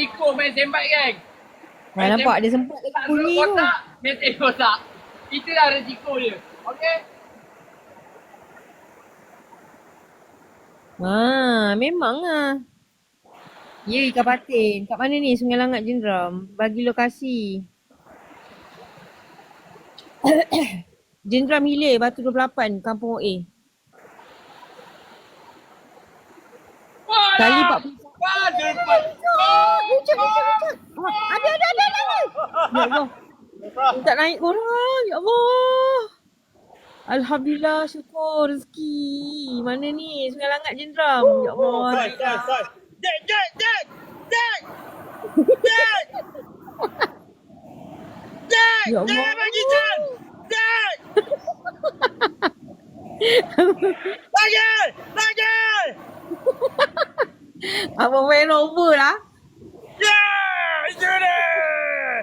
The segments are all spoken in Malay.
Tiko main sembat geng. Nampak dia sempat lagi Tak bunyi duduk tu. kotak, main tembak kotak. Itulah resiko dia. Okey? Memang lah. Ya, ikan patin. Kat mana ni Sungai Langat Jenderam? Bagi lokasi. Jenderam Hilir, Batu 28, Kampung OA. Kali 40. Lucut. Ada. Ya Allah. Tak naik korang. Ya Allah. Alhamdulillah, syukur rezeki. Mana ni? Sungai Langat Jenderam. Ya Allah. Sai. Dek! Ya Allah. Jangan bagi Jan! Dek! Lagi! Abang main over lah. Ya! Itu dia!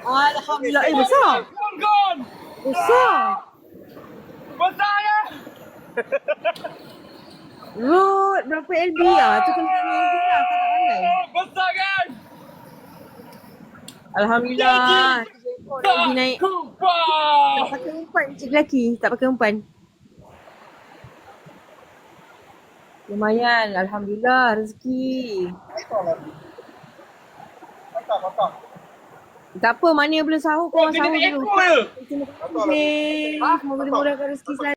Alhamdulillah. Besar. Gone. Besar. Besar ya? Road berapa LB lah? Tu kena tanya LB lah. Kau tak pandai. Besar kan? Alhamdulillah. 3 ekor LB naik. Tak Kumpah. pakai umpan cik lelaki. Tak pakai umpan. Lumayan. Alhamdulillah rezeki. Tak apa, mana yang belum sahur korang Kena sahur dulu. ekor je. Terima kasih. Semoga dimudahkan rezeki selalu.